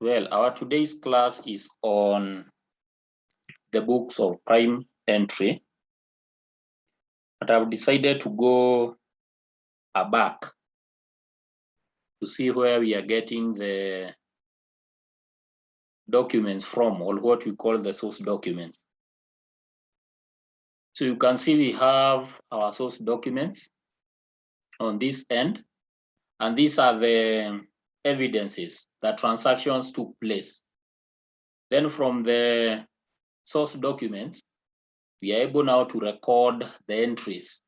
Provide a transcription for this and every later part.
Well, our today's class is on the books of prime entry, but I've decided to go back to see where we are getting the documents from, or what we call the source documents. So you can see we have our source documents on this end, and these are the evidences that transactions took place. Then from the source documents, we are able now to record the entries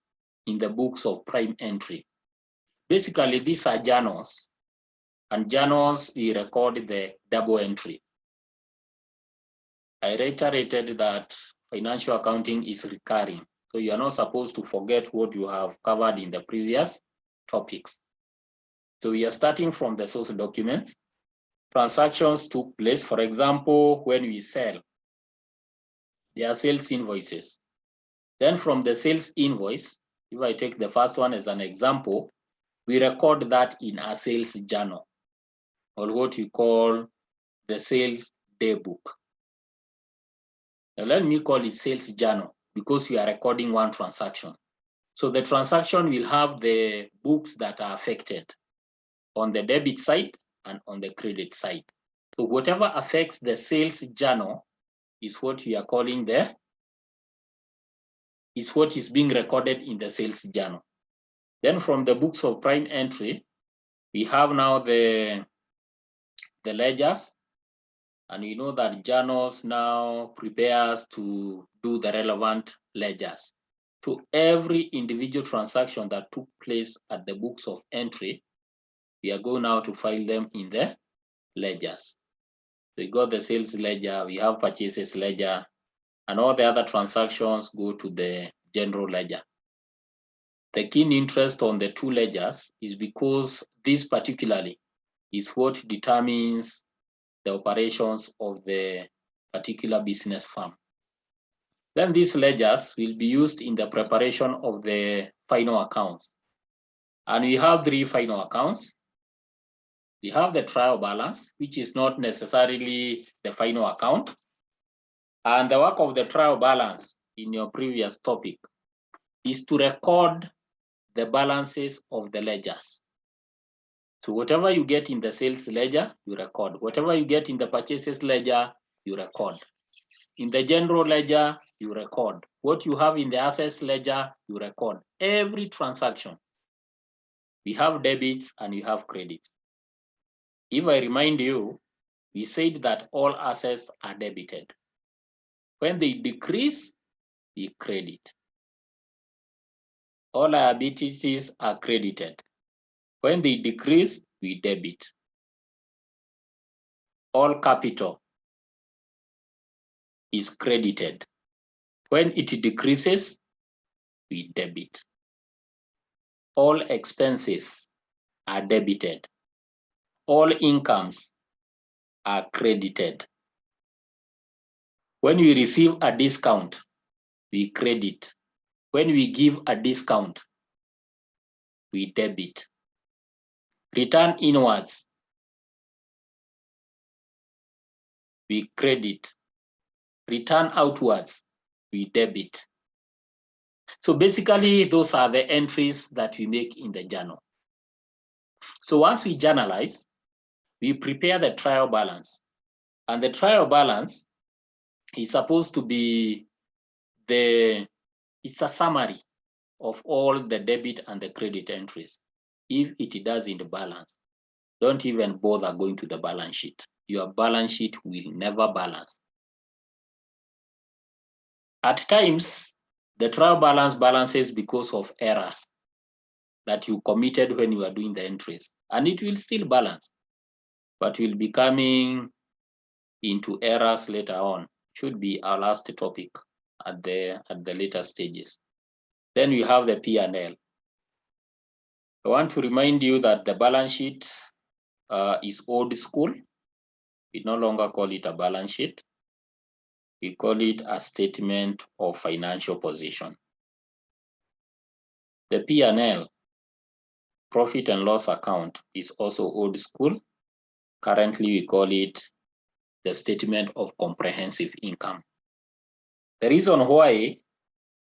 in the books of prime entry. Basically, these are journals, and journals, we record the double entry. I reiterated that financial accounting is recurring, so you are not supposed to forget what you have covered in the previous topics. So we are starting from the source documents. Transactions took place, for example, when we sell, there are sales invoices. Then from the sales invoice, if I take the first one as an example, we record that in a sales journal, or what we call the sales day book. Now let me call it sales journal because we are recording one transaction. So the transaction will have the books that are affected on the debit side and on the credit side. So whatever affects the sales journal is what we are calling is what is being recorded in the sales journal. Then from the books of prime entry, we have now the ledgers, and we know that journals now prepares to do the relevant ledgers. To every individual transaction that took place at the books of entry, we are going now to file them in the ledgers. So we got the sales ledger, we have purchases ledger, and all the other transactions go to the general ledger. The keen interest on the two ledgers is because this particularly is what determines the operations of the particular business firm. Then these ledgers will be used in the preparation of the final accounts. And we have three final accounts. We have the trial balance, which is not necessarily the final account. And the work of the trial balance in your previous topic is to record the balances of the ledgers. So whatever you get in the sales ledger, you record. Whatever you get in the purchases ledger, you record. In the general ledger, you record. What you have in the assets ledger, you record. Every transaction. We have debits and we have credits. If I remind you, we said that all assets are debited. When they decrease, we credit. All liabilities are credited. When they decrease, we debit. All capital is credited. When it decreases, we debit. All expenses are debited. All incomes are credited. When we receive a discount, we credit. When we give a discount, we debit. Return inwards, we credit. Return outwards, we debit. So basically, those are the entries that we make in the journal. So once we journalize, we prepare the trial balance. And the trial balance is supposed to be it's a summary of all the debit and the credit entries. If it doesn't balance, don't even bother going to the balance sheet. Your balance sheet will never balance. At times, the trial balance balances because of errors that you committed when you are doing the entries, and it will still balance, but will be coming into errors later on. Should be our last topic at the later stages. Then we have the P&L. I want to remind you that the balance sheet is old school. We no longer call it a balance sheet. We call it a statement of financial position. The P&L, profit and loss account, is also old school. Currently, we call it the statement of comprehensive income. The reason why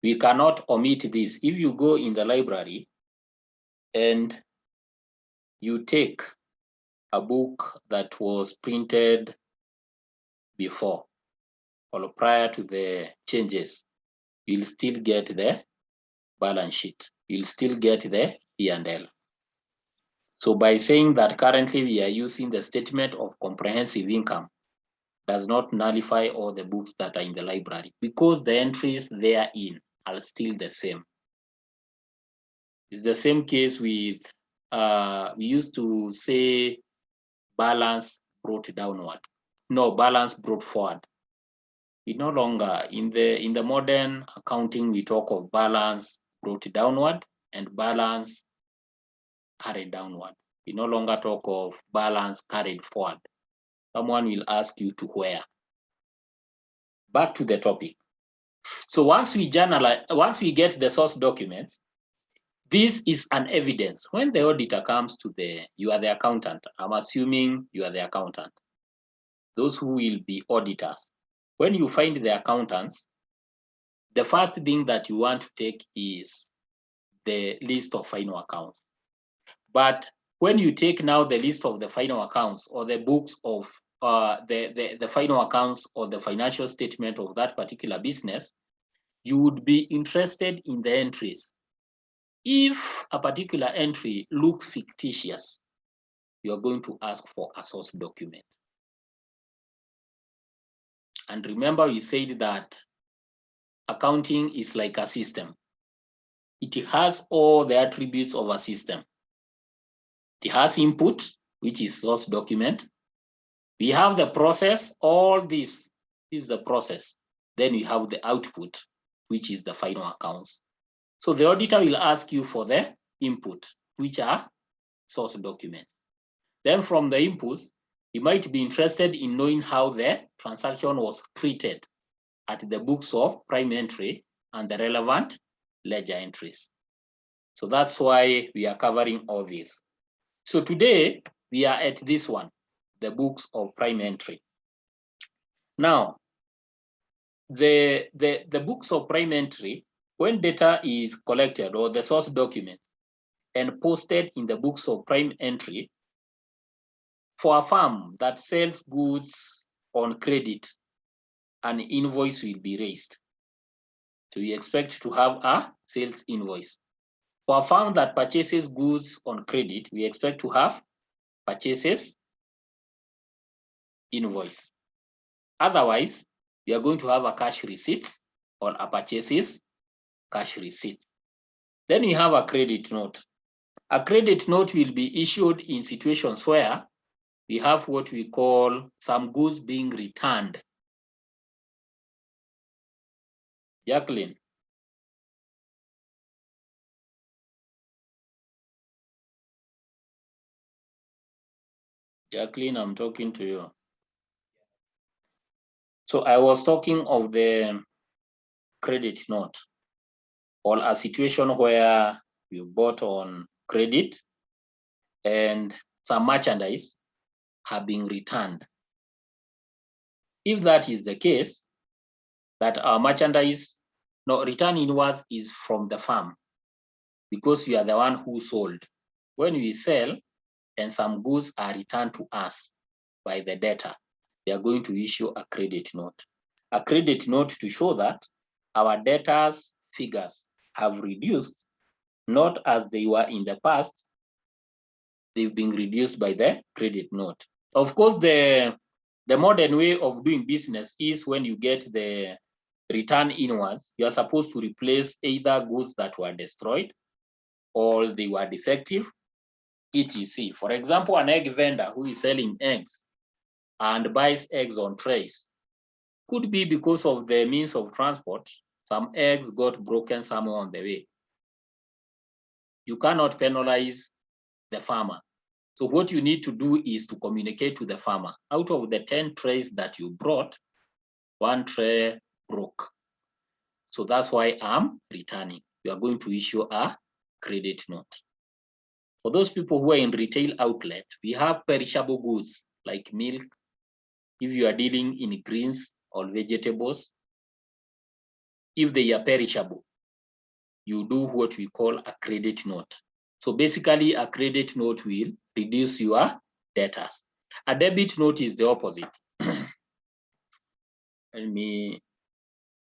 we cannot omit this, if you go in the library and you take a book that was printed before or prior to the changes, you'll still get the balance sheet. You'll still get the P&L. So by saying that currently we are using the statement of comprehensive income does not nullify all the books that are in the library, because the entries therein are still the same. It's the same case with, we used to say balance brought downward. No, balance brought forward. We no longer, in the modern accounting, we talk of balance brought downward and balance carried downward. We no longer talk of balance carried forward. Someone will ask you to where. Back to the topic. So once we get the source documents, this is an evidence. When the auditor comes to you are the accountant. I'm assuming you are the accountant. Those who will be auditors. When you find the accountants, the first thing that you want to take is the list of final accounts. But when you take now the list of the final accounts or the books of the final accounts or the financial statement of that particular business, you would be interested in the entries. If a particular entry looks fictitious, you are going to ask for a source document. And remember, we said that accounting is like a system. It has all the attributes of a system. It has input, which is source document. We have the process, all this is the process. Then we have the output, which is the final accounts. So the auditor will ask you for the input, which are source documents. Then from the inputs, you might be interested in knowing how the transaction was treated at the books of prime entry and the relevant ledger entries. So that's why we are covering all this. So today we are at this one, the books of prime entry. Now, the books of prime entry, when data is collected or the source documents and posted in the books of prime entry, for a firm that sells goods on credit, an invoice will be raised. So we expect to have a sales invoice. For a firm that purchases goods on credit, we expect to have purchases invoice. Otherwise, we are going to have a cash receipt or a purchases cash receipt. Then we have a credit note. A credit note will be issued in situations where we have what we call some goods being returned. Jacqueline. Jacqueline, I'm talking to you. So I was talking of the credit note, or a situation where you bought on credit and some merchandise have been returned. If that is the case, that our merchandise, no, return inwards is from the farm because you are the one who sold. When we sell and some goods are returned to us by the debtor, they are going to issue a credit note. A credit note to show that our debtors' figures have reduced, not as they were in the past, they've been reduced by the credit note. Of course, the modern way of doing business is when you get the return inwards, you are supposed to replace either goods that were destroyed or they were defective, etc. For example, an egg vendor who is selling eggs and buys eggs on trays, could be because of the means of transport, some eggs got broken somewhere on the way. You cannot penalize the farmer. So what you need to do is to communicate to the farmer. Out of the 10 trays that you brought, 1 tray broke. So that's why I'm returning. You are going to issue a credit note. For those people who are in retail outlet, we have perishable goods. like milk. If you are dealing in greens or vegetables, if they are perishable, you do what we call a credit note. So basically, a credit note will reduce your debtors. A debit note is the opposite.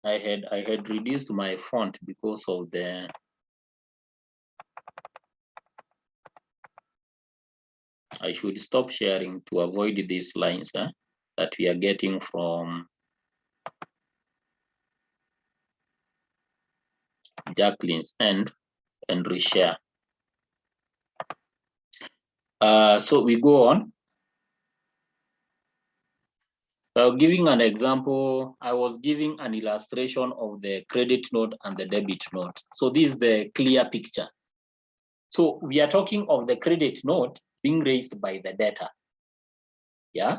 I had reduced my font because of the I should stop sharing to avoid these lines that we are getting from Jacqueline's end and reshare. So we go on. Giving an example, I was giving an illustration of the credit note and the debit note. So this is the clear picture. So we are talking of the credit note being raised by the debtor. Yeah.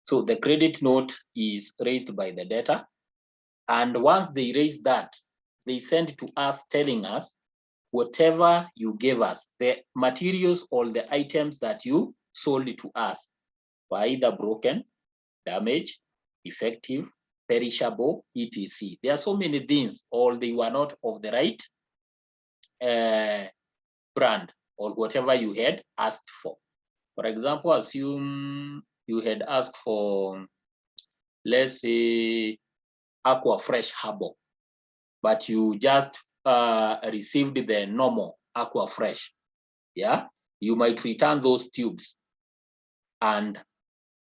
So the credit note is raised by the debtor. And once they raise that, they send to us telling us whatever you gave us, the materials or the items that you sold to us were either broken, damaged, defective, perishable, etc. There are so many things, or they were not of the right brand or whatever you had asked for. For example, assume you had asked for, let's say, Aqua Fresh Herbal, but you just received the normal Aqua Fresh. Yeah, you might return those tubes and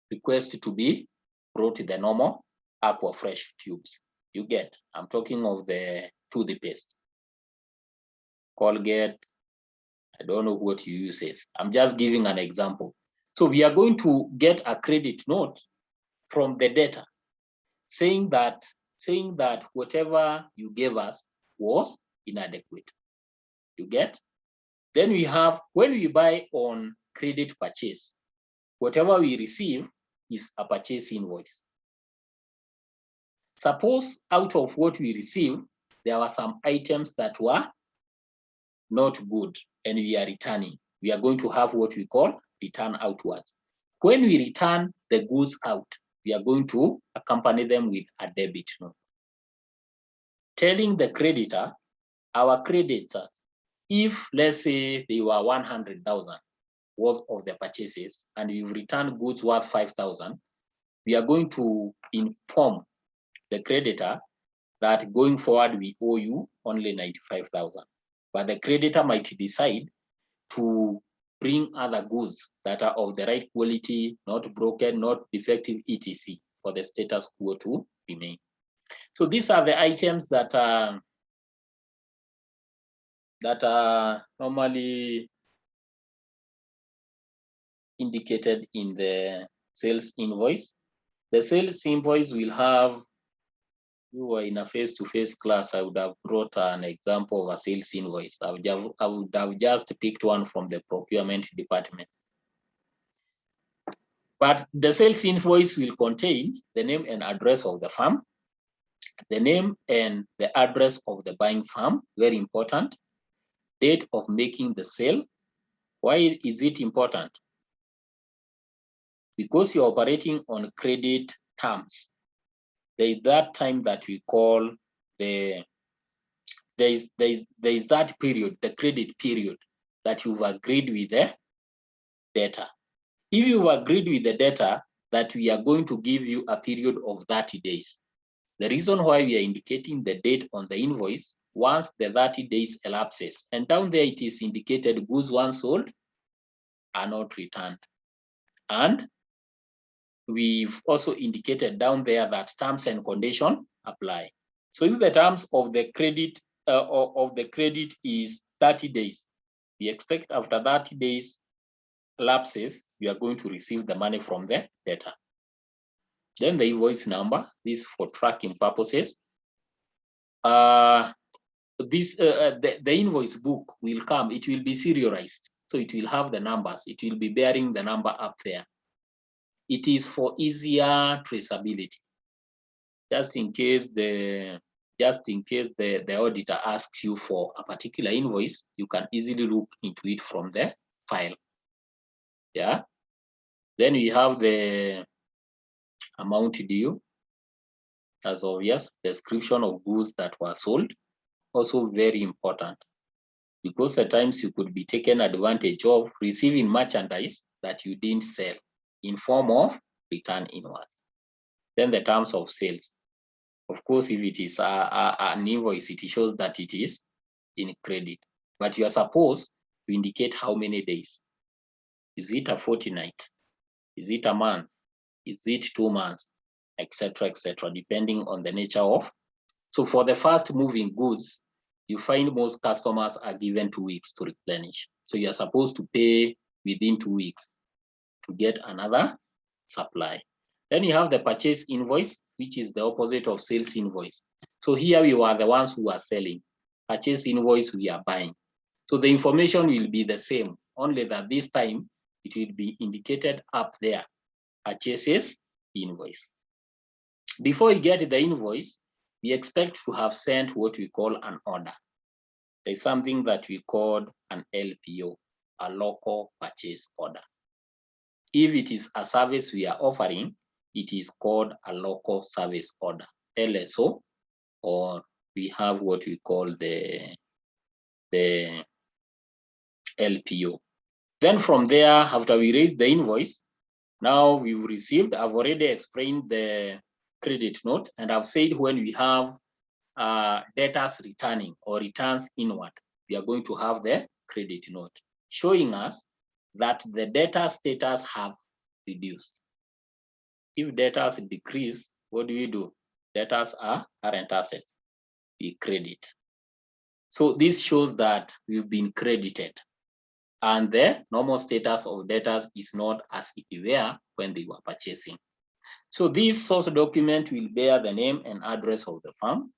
request to be brought the normal Aqua Fresh tubes. You get, I'm talking of the toothpaste, Colgate, I don't know what you use it. I'm just giving an example. So we are going to get a credit note from the debtor saying that whatever you gave us was inadequate. You get? Then we have, when we buy on credit purchase, whatever we receive is a purchase invoice. Suppose out of what we received, there were some items that were not good and we are returning. We are going to have what we call return outwards. When we return the goods out, we are going to accompany them with a debit note, telling the creditor, our creditors, if let's say they were 100,000 worth of the purchases and we've returned goods worth 5,000, we are going to inform the creditor that going forward we owe you only 95,000. But the creditor might decide to bring other goods that are of the right quality, not broken, not defective, etc., for the status quo to remain. So these are the items that are normally indicated in the sales invoice. The sales invoice will have, you were in a face-to-face class, I would have brought an example of a sales invoice. I would have just picked one from the procurement department. But the sales invoice will contain the name and address of the firm, the name and the address of the buying firm, very important, date of making the sale. Why is it important? Because you're operating on credit terms. There is that time that we call there is that period, the credit period, that you've agreed with the debtor. If you've agreed with the debtor that we are going to give you a period of 30 days, the reason why we are indicating the date on the invoice, once the 30 days elapses, and down there it is indicated goods once sold are not returned. And we've also indicated down there that terms and conditions apply. So if the terms of the credit is 30 days, we expect after 30 days lapses, we are going to receive the money from the debtor. Then the invoice number, this for tracking purposes. The invoice book will come, it will be serialized. So it will have the numbers, it will be bearing the number up there. It is for easier traceability. Just in case the auditor asks you for a particular invoice, you can easily look into it from the file. Yeah. Then we have the amount due, as obvious, description of goods that were sold, also very important, because at times you could be taken advantage of receiving merchandise that you didn't sell in form of return inwards. Then the terms of sales. Of course, if it is an invoice, it shows that it is in credit, but you are supposed to indicate how many days. Is it a fortnight? Is it a month? Is it 2 months? Etc., depending on the nature of. So for the fast moving goods, you find most customers are given 2 weeks to replenish. So you're supposed to pay within 2 weeks to get another supply. Then you have the purchase invoice, which is the opposite of sales invoice. So here we are the ones who are selling. Purchase invoice, we are buying. So the information will be the same, only that this time it will be indicated up there, purchases invoice. Before you get the invoice, we expect to have sent what we call an order. There's something that we call an LPO, a local purchase order. If it is a service we are offering, it is called a local service order, LSO, or we have what we call the LPO. Then from there, after we raise the invoice, now we've received, I've already explained the credit note, and I've said when we have debtors returning or returns inward, we are going to have the credit note showing us that the debtor status have reduced. If debtors decrease, what do? Debtors are current assets, we credit. So this shows that we've been credited, and the normal status of debtors is not as it were when they were purchasing. So this source document will bear the name and address of the firm,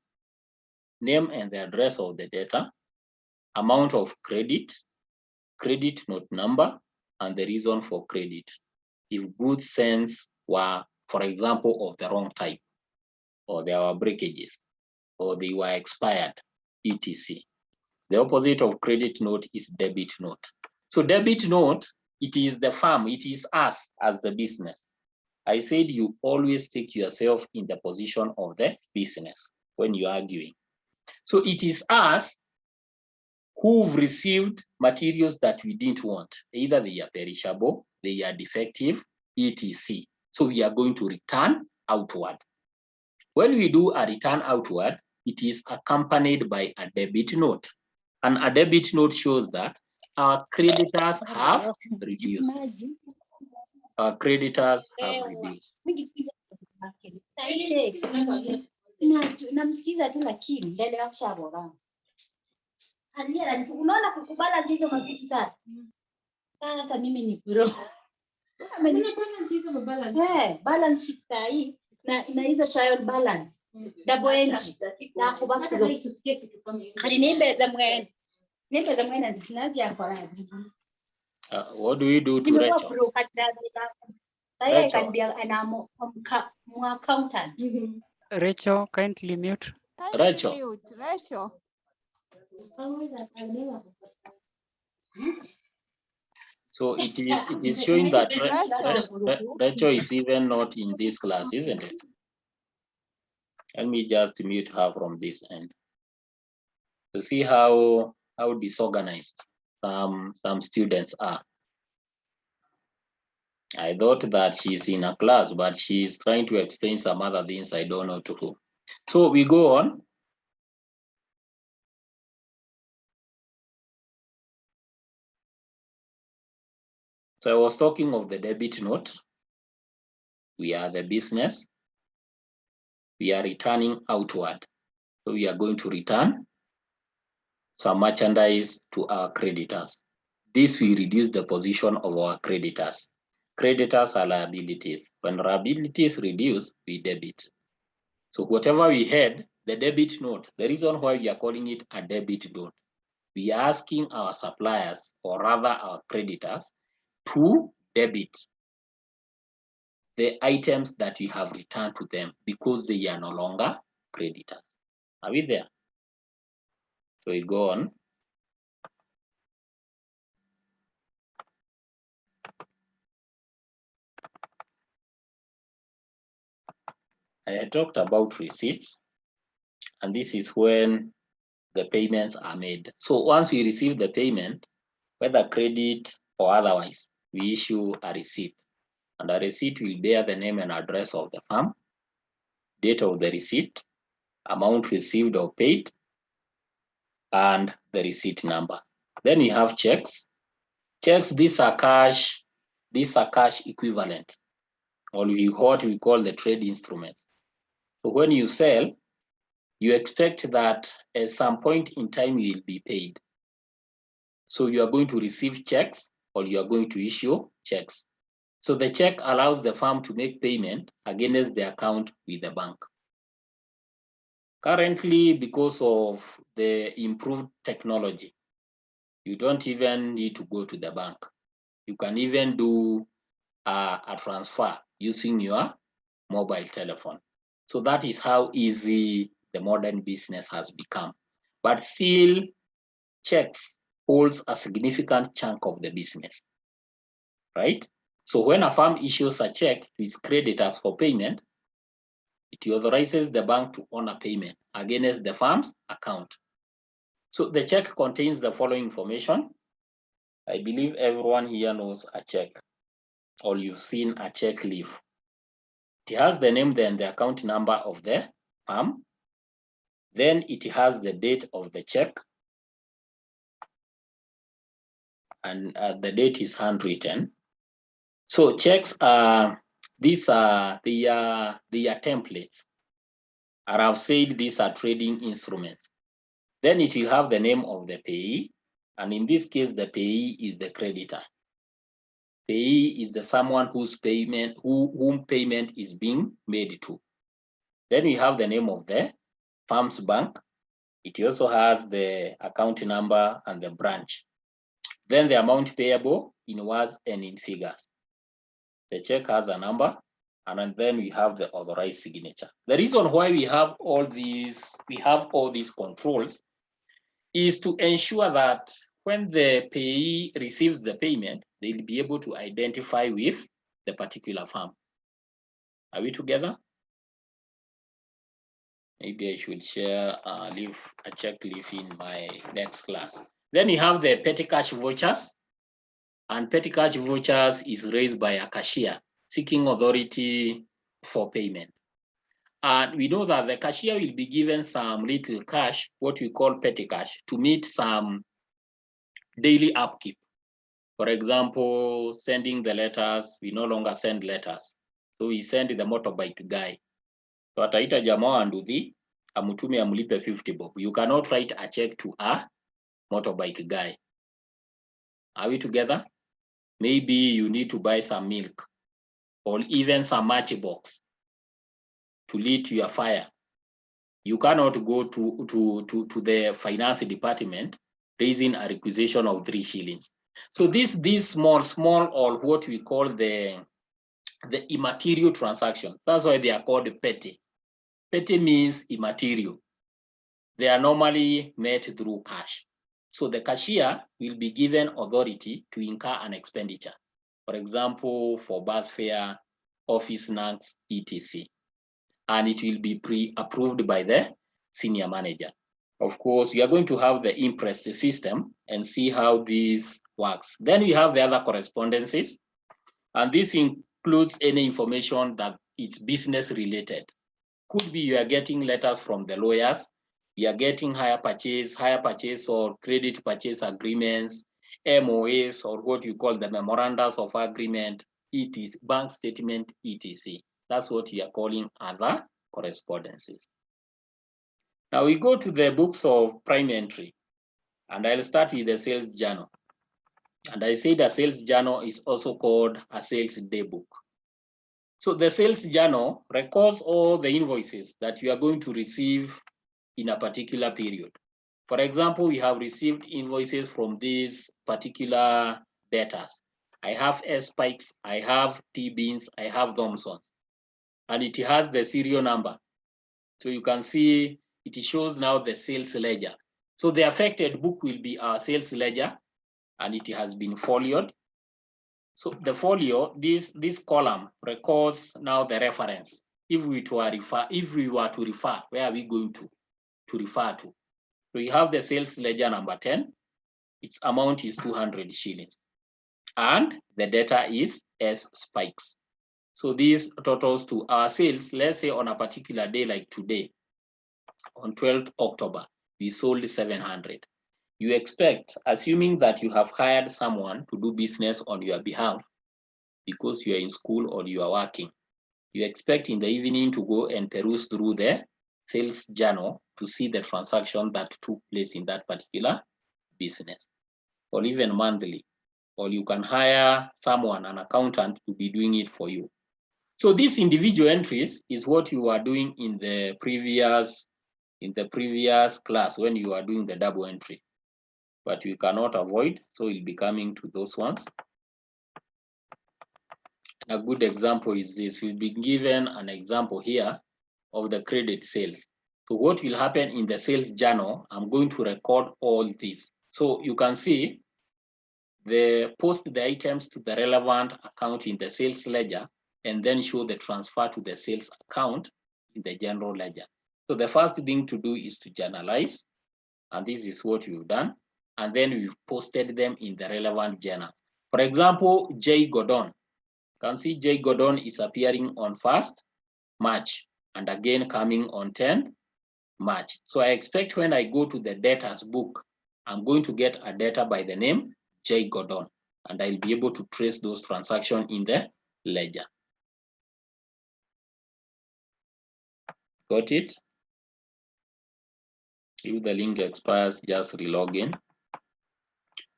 name and the address of the debtor, amount of credit, credit note number, and the reason for credit. If goods sent were, for example, of the wrong type, or there were breakages, or they were expired, etc. The opposite of credit note is debit note. So debit note, it is the firm, it is us as the business. I said you always take yourself in the position of the business when you're arguing. So it is us who've received materials that we didn't want. Either they are perishable, they are defective, etc. So we are going to return outward. When we do a return outward, it is accompanied by a debit note. And a debit note shows that our creditors have reduced. Our creditors have reduced. Namsikiza tu lakini endelea kushabora. Unaona kubalance hizo mavitu sasa. Sasa mimi ni bro. Balance sheet sahi na hizo trial balance. Double entry. Na kubakuro. Alinibeza mwene. Nibeza mwene zinaje akora. What do we do to Rachel? Saya can be an accountant. Rachel, kindly mute. Rachel. So it is showing that Rachel is even not in this class, isn't it? Let me just mute her from this end to see how disorganized some students are. I thought that she's in a class, but she's trying to explain some other things I don't know to who. So we go on. So I was talking of the debit note. We are the business. We are returning outward. So we are going to return some merchandise to our creditors. This will reduce the position of our creditors. Creditors are liabilities. When liabilities reduce, we debit. So whatever we had, the debit note, the reason why we are calling it a debit note, we are asking our suppliers, or rather our creditors, to debit the items that we have returned to them because they are no longer creditors. Are we there? So we go on. I had talked about receipts, and this is when the payments are made. So once we receive the payment, whether credit or otherwise, we issue a receipt. And a receipt will bear the name and address of the firm, date of the receipt, amount received or paid, and the receipt number. Then we have checks. Checks, these are cash equivalent, or what we call the trade instruments. So when you sell, you expect that at some point in time you will be paid. So you are going to receive checks or you are going to issue checks. So the check allows the firm to make payment against the account with the bank. Currently, because of the improved technology, you don't even need to go to the bank. You can even do a transfer using your mobile telephone. So that is how easy the modern business has become. But still, checks holds a significant chunk of the business, right? So when a firm issues a check to its creditors for payment, it authorizes the bank to honor payment against the firm's account. So the check contains the following information. I believe everyone here knows a check, or you've seen a check leaf. It has the name, then the account number of the firm. Then it has the date of the check, and the date is handwritten. So checks are, these are the templates. And I've said these are trading instruments. Then it will have the name of the payee, and in this case, the payee is the creditor. Payee is the someone whose payment, whom payment is being made to. Then we have the name of the firm's bank. It also has the account number and the branch. Then the amount payable in words and in figures. The check has a number, and then we have the authorized signature. The reason why we have all these controls is to ensure that when the payee receives the payment, they'll be able to identify with the particular firm. Are we together? Maybe I should share a check leaf in my next class. Then we have the petty cash vouchers, and petty cash vouchers is raised by a cashier seeking authority for payment. And we know that the cashier will be given some little cash, what we call petty cash, to meet some daily upkeep. For example, sending the letters, we no longer send letters. So we send the motorbike guy. So ataita jamaa anduthi, amutume amulipe 50 bob. You cannot write a check to a motorbike guy. Are we together? Maybe you need to buy some milk or even some matchbox to lit your fire. You cannot go to the finance department raising a requisition of 3 shillings. So these small, or what we call the immaterial transaction. That's why they are called petty. Petty means immaterial. They are normally met through cash. So the cashier will be given authority to incur an expenditure. For example, for bus fare, office snacks, etc. And it will be pre-approved by the senior manager. Of course, you are going to have the impress system and see how this works. Then we have the other correspondences, and this includes any information that is business related. Could be you are getting letters from the lawyers, you are getting hire purchase or credit purchase agreements, MOAs, or what you call the memorandums of agreement, etc., bank statement, etc. That's what we are calling other correspondences. Now we go to the books of prime entry, and I'll start with the sales journal. And I said a sales journal is also called a sales day book. So the sales journal records all the invoices that you are going to receive in a particular period. For example, we have received invoices from these particular debtors. I have S-Pikes, I have T-Beans, I have Thompsons, and it has the serial number. So you can see it shows now the sales ledger. So the affected book will be our sales ledger, and it has been folioed. So the folio, this column records now the reference. if we were to refer, where are we going to refer to? So we have the sales ledger number 10. Its amount is 200 shillings. And the data is S spikes. So these totals to our sales, let's say on a particular day like today, on 12th October, we sold 700. You expect, assuming that you have hired someone to do business on your behalf because you are in school or you are working, you expect in the evening to go and peruse through the sales journal to see the transaction that took place in that particular business, or even monthly, or you can hire someone, an accountant, to be doing it for you. So these individual entries is what you are doing in the previous class when you are doing the double entry, but we cannot avoid, so we'll be coming to those ones. A good example is this. We'll be given an example here of the credit sales. So what will happen in the sales journal, I'm going to record all this. So you can see post the items to the relevant account in the sales ledger and then show the transfer to the sales account in the general ledger. So the first thing to do is to journalize, and this is what we've done. And then we've posted them in the relevant journals. For example, J. Gordon. You can see J. Gordon is appearing on 1st March and again coming on 10th March. So I expect when I go to the debtors book, I'm going to get a data by the name J. Gordon, and I'll be able to trace those transactions in the ledger. Got it? If the link expires, just relog in.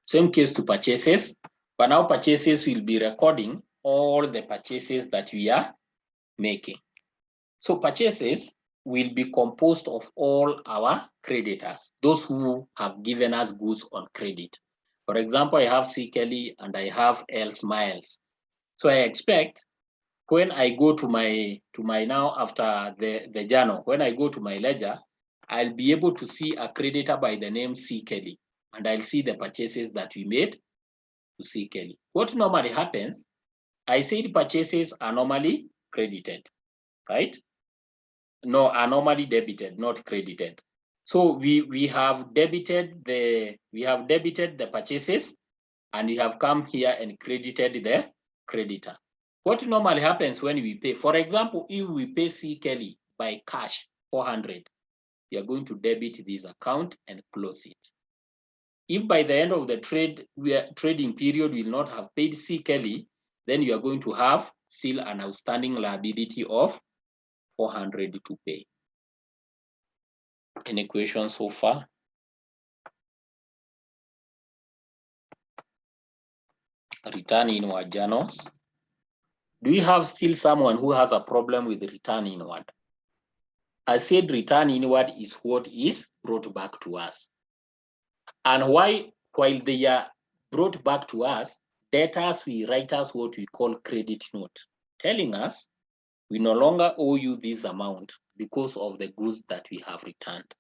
Same case to purchases, but now purchases will be recording all the purchases that we are making. So purchases will be composed of all our creditors, those who have given us goods on credit. For example, I have C. Kelly and I have L. Smiles. So I expect when I go to my now after the journal, when I go to my ledger, I'll be able to see a creditor by the name C. Kelly, and I'll see the purchases that we made to C. Kelly. What normally happens, I said purchases are normally credited, right? No, are normally debited, not credited. So we have debited the purchases, and we have come here and credited the creditor. What normally happens when we pay, for example, if we pay C. Kelly by cash 400, we are going to debit this account and close it. If by the end of the trading period we will not have paid C. Kelly, then you are going to have still an outstanding liability of 400 to pay. Any questions so far? Return inward journals. Do you have still someone who has a problem with return inward? I said return inward is what is brought back to us. And while they are brought back to us, debtors will write us what we call credit note, telling us we no longer owe you this amount because of the goods that we have returned.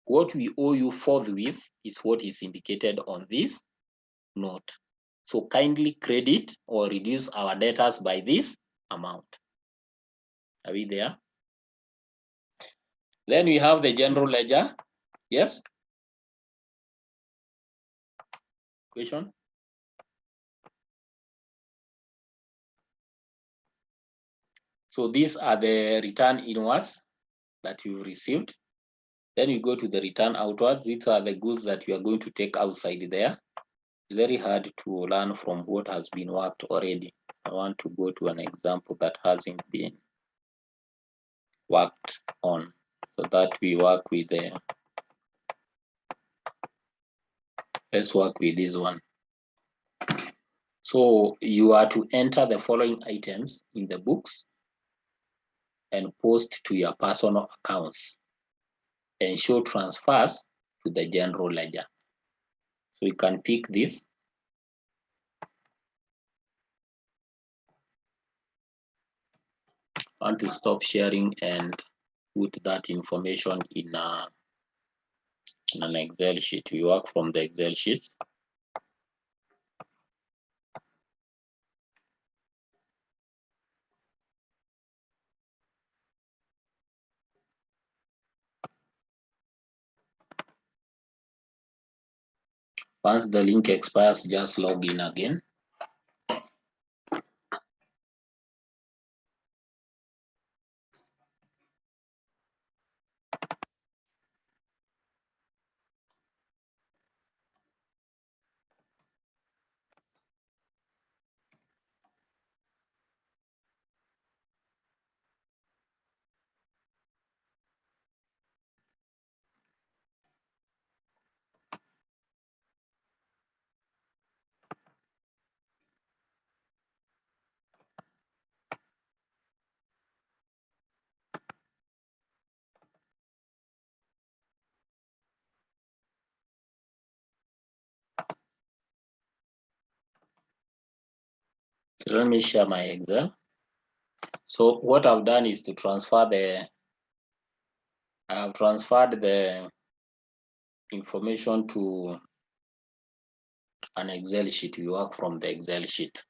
What we owe you forthwith is what is indicated on this note. So kindly credit or reduce our debtors by this amount. Are we there? Then we have the general ledger. Yes? Question? So these are the return inwards that you've received. Then you go to the return outwards. These are the goods that you are going to take outside there. It's very hard to learn from what has been worked already. I want to go to an example that hasn't been worked on, so that we work with the, let's work with this one. So you are to enter the following items in the books and post to your personal accounts and show transfers to the general ledger. So you can pick this. I want to stop sharing and put that information in an Excel sheet. We work from the Excel sheet. Once the link expires, just log in again. So let me share my Excel. So what I've done is to I have transferred the information to an Excel sheet. We work from the Excel sheet.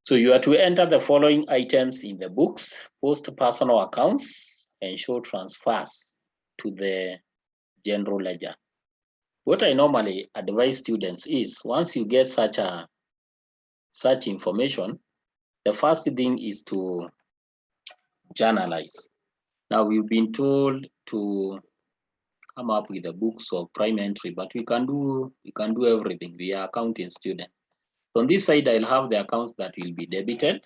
So you are to enter the following items in the books: post personal accounts and show transfers to the general ledger. What I normally advise students is, once you get such information, the first thing is to journalize. Now we've been told to come up with the books of prime entry, but we can do everything. We are accounting students. So on this side, I'll have the accounts that will be debited.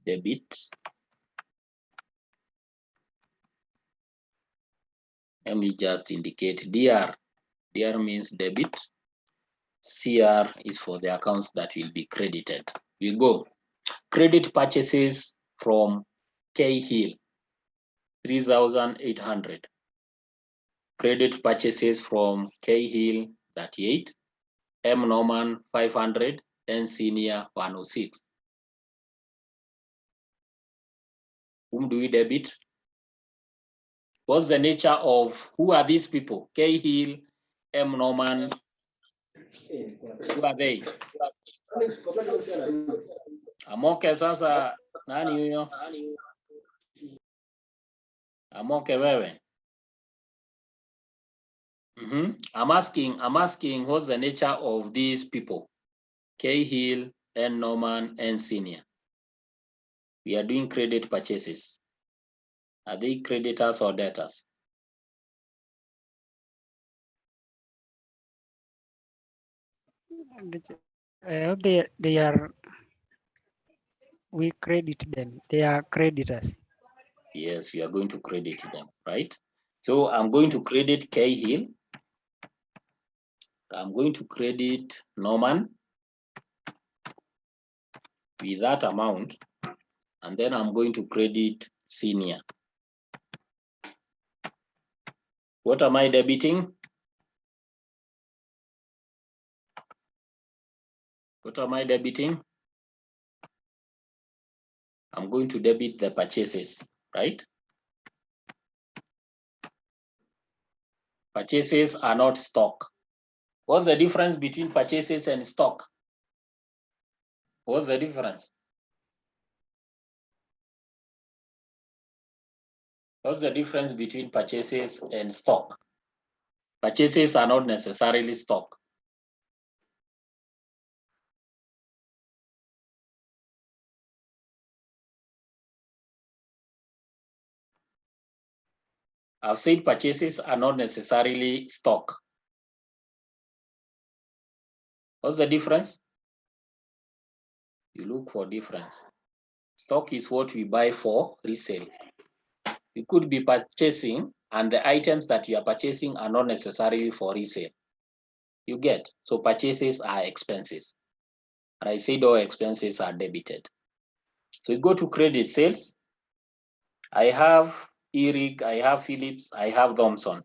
Debit. Let me just indicate DR. DR means debit. CR is for the accounts that will be credited. We go. Credit purchases from K Hill, 3,800. Credit purchases from K Hill, 38. M Norman, 500. N Senior, 106. Whom do we debit? What's the nature of, who are these people? K Hill, M Norman, who are they? Amoke sasa, nani huyo? Amoke wewe? I'm asking what's the nature of these people? K Hill, N Norman, N Senior. We are doing credit purchases. Are they creditors or debtors? I hope they are, we credit them. They are creditors. Yes, you are going to credit them, right? So I'm going to credit K Hill. I'm going to credit Norman with that amount, and then I'm going to credit Senior. What am I debiting? What am I debiting? I'm going to debit the purchases, right? Purchases are not stock. What's the difference between purchases and stock? What's the difference? What's the difference between purchases and stock? Purchases are not necessarily stock. I've said purchases are not necessarily stock. What's the difference? You look for difference. Stock is what we buy for resale. You could be purchasing, and the items that you are purchasing are not necessarily for resale. You get? So purchases are expenses. And I said all expenses are debited. So you go to credit sales. I have Eric, I have Phillips, I have Thompson.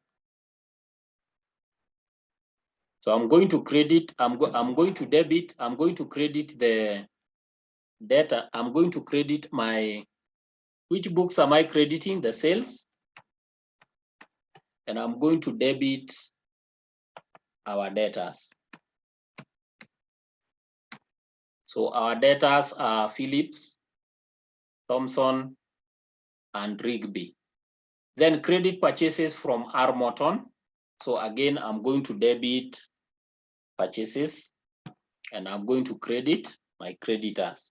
So I'm going to credit, I'm going to debit, I'm going to credit the data. I'm going to credit my, which books am I crediting? The sales. And I'm going to debit our debtors. So our debtors are Phillips, Thompson, and Rigby. Then credit purchases from R. Morton. So again, I'm going to debit purchases and I'm going to credit my creditors.